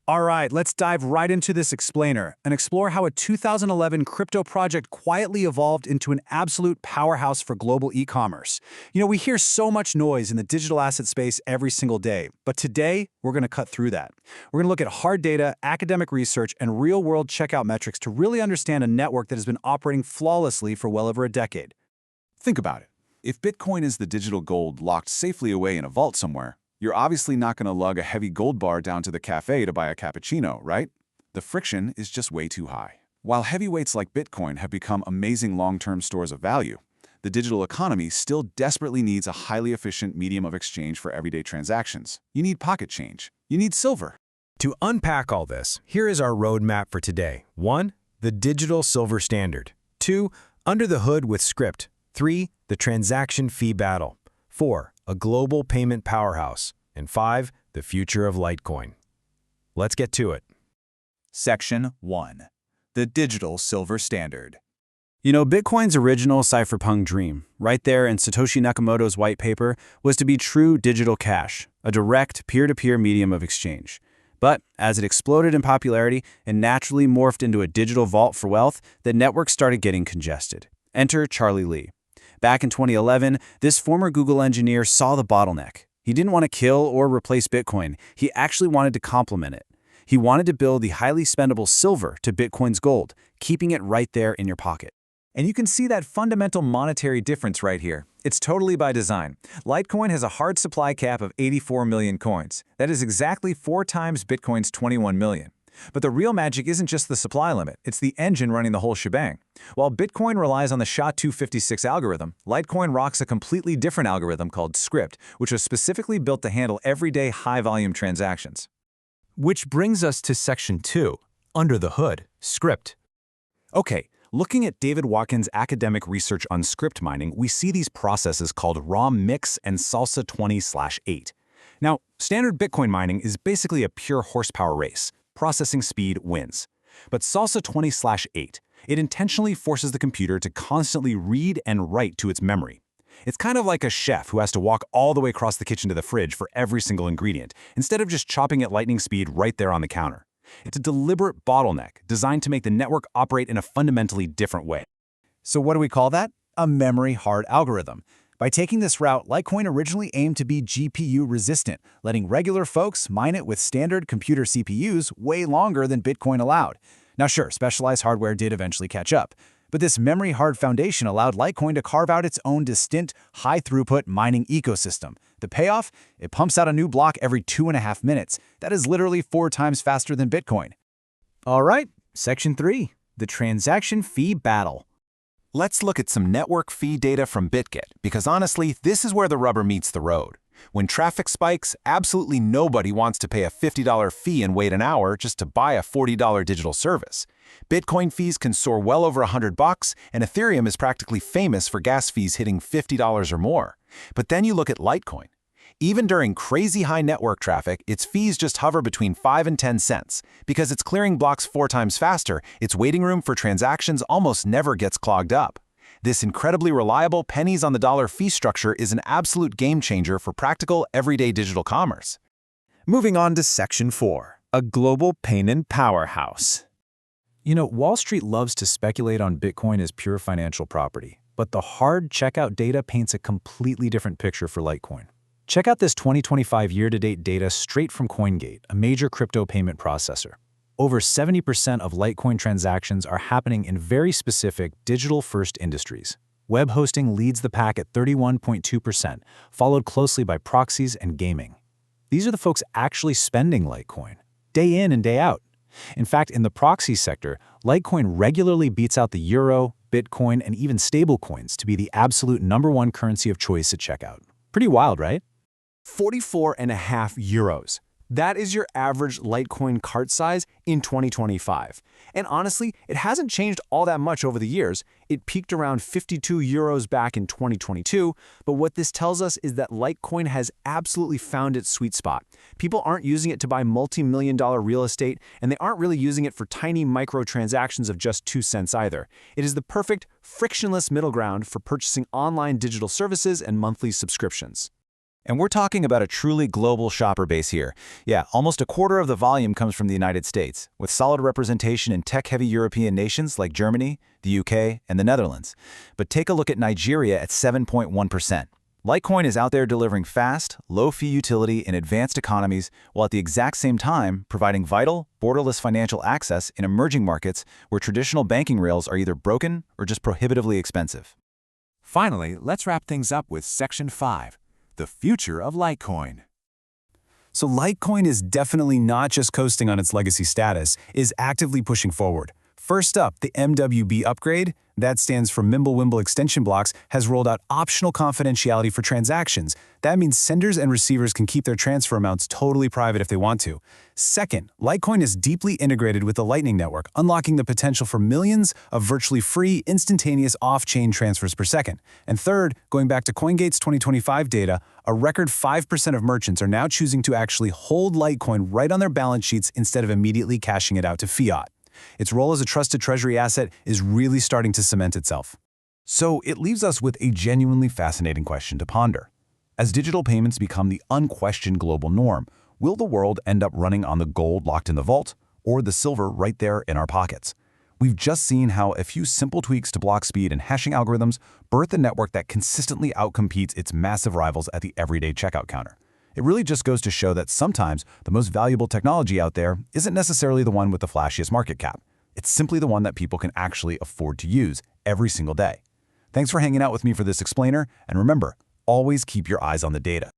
All right, let's dive right into this explainer and explore how a 2011 crypto project quietly evolved into an absolute powerhouse for global e-commerce. We hear so much noise in the digital asset space every single day, but today we're going to cut through that. We're going to look at hard data, academic research, and real-world checkout metrics to really understand a network that has been operating flawlessly for well over a decade. Think about it. If Bitcoin is the digital gold locked safely away in a vault somewhere, you're obviously not going to lug a heavy gold bar down to the cafe to buy a cappuccino, right? The friction is just way too high. While heavyweights like Bitcoin have become amazing long-term stores of value, the digital economy still desperately needs a highly efficient medium of exchange for everyday transactions. You need pocket change. You need silver. To unpack all this, here is our roadmap for today. 1. The digital silver standard. 2. Under the hood with script. 3. The transaction fee battle. 4. A global payment powerhouse. And 5. The future of Litecoin. Let's get to it. Section 1. The digital silver standard. Bitcoin's original cypherpunk dream, right there in Satoshi Nakamoto's white paper, was to be true digital cash, a direct peer-to-peer medium of exchange. But as it exploded in popularity and naturally morphed into a digital vault for wealth, the network started getting congested. Enter Charlie Lee. Back in 2011, this former Google engineer saw the bottleneck. He didn't want to kill or replace Bitcoin. He actually wanted to complement it. He wanted to build the highly spendable silver to Bitcoin's gold, keeping it right there in your pocket. And you can see that fundamental monetary difference right here. It's totally by design. Litecoin has a hard supply cap of 84 million coins. That is exactly 4 times Bitcoin's 21 million. But the real magic isn't just the supply limit, it's the engine running the whole shebang. While Bitcoin relies on the SHA-256 algorithm, Litecoin rocks a completely different algorithm called Script, which was specifically built to handle everyday high-volume transactions. Which brings us to Section 2, Under the Hood, Script. Okay, looking at David Watkins' academic research on script mining, we see these processes called ROM mix and Salsa 20/8. Now, standard Bitcoin mining is basically a pure horsepower race. Processing speed wins. But Salsa 20/8, it intentionally forces the computer to constantly read and write to its memory. It's kind of like a chef who has to walk all the way across the kitchen to the fridge for every single ingredient, instead of just chopping at lightning speed right there on the counter. It's a deliberate bottleneck designed to make the network operate in a fundamentally different way. So what do we call that? A memory-hard algorithm. By taking this route, Litecoin originally aimed to be GPU-resistant, letting regular folks mine it with standard computer CPUs way longer than Bitcoin allowed. Now sure, specialized hardware did eventually catch up, but this memory-hard foundation allowed Litecoin to carve out its own distinct, high-throughput mining ecosystem. The payoff? It pumps out a new block every 2.5 minutes. That is literally 4 times faster than Bitcoin. All right, Section 3, the transaction fee battle. Let's look at some network fee data from BitGet, because honestly, this is where the rubber meets the road. When traffic spikes, absolutely nobody wants to pay a $50 fee and wait an hour just to buy a $40 digital service. Bitcoin fees can soar well over $100, and Ethereum is practically famous for gas fees hitting $50 or more. But then you look at Litecoin. Even during crazy high network traffic, its fees just hover between 5 and 10 cents. Because it's clearing blocks 4 times faster, its waiting room for transactions almost never gets clogged up. This incredibly reliable pennies-on-the-dollar fee structure is an absolute game-changer for practical, everyday digital commerce. Moving on to Section 4, a global payment powerhouse. Wall Street loves to speculate on Bitcoin as pure financial property, but the hard checkout data paints a completely different picture for Litecoin. Check out this 2025 year-to-date data straight from CoinGate, a major crypto payment processor. Over 70% of Litecoin transactions are happening in very specific digital-first industries. Web hosting leads the pack at 31.2%, followed closely by proxies and gaming. These are the folks actually spending Litecoin, day in and day out. In fact, in the proxy sector, Litecoin regularly beats out the euro, Bitcoin, and even stablecoins to be the absolute #1 currency of choice at checkout. Pretty wild, right? 44.5 euros. That is your average Litecoin cart size in 2025. And honestly, it hasn't changed all that much over the years. It peaked around 52 euros back in 2022, but what this tells us is that Litecoin has absolutely found its sweet spot. People aren't using it to buy multi-million-dollar real estate, and they aren't really using it for tiny microtransactions of just 2 cents either. It is the perfect, frictionless middle ground for purchasing online digital services and monthly subscriptions. And we're talking about a truly global shopper base here. Yeah, almost a quarter of the volume comes from the United States, with solid representation in tech-heavy European nations like Germany, the UK, and the Netherlands. But take a look at Nigeria at 7.1%. Litecoin is out there delivering fast, low-fee utility in advanced economies, while at the exact same time providing vital, borderless financial access in emerging markets where traditional banking rails are either broken or just prohibitively expensive. Finally, let's wrap things up with Section 5, the future of Litecoin. So Litecoin is definitely not just coasting on its legacy status, is actively pushing forward. First up, the MWEB upgrade, that stands for Mimblewimble Extension Blocks, has rolled out optional confidentiality for transactions. That means senders and receivers can keep their transfer amounts totally private if they want to. Second, Litecoin is deeply integrated with the Lightning Network, unlocking the potential for millions of virtually free, instantaneous off-chain transfers per second. And third, going back to CoinGate's 2025 data, a record 5% of merchants are now choosing to actually hold Litecoin right on their balance sheets instead of immediately cashing it out to fiat. Its role as a trusted treasury asset is really starting to cement itself. So it leaves us with a genuinely fascinating question to ponder. As digital payments become the unquestioned global norm, will the world end up running on the gold locked in the vault or the silver right there in our pockets? We've just seen how a few simple tweaks to block speed and hashing algorithms birth a network that consistently outcompetes its massive rivals at the everyday checkout counter. It really just goes to show that sometimes the most valuable technology out there isn't necessarily the one with the flashiest market cap. It's simply the one that people can actually afford to use every single day. Thanks for hanging out with me for this explainer, and remember, always keep your eyes on the data.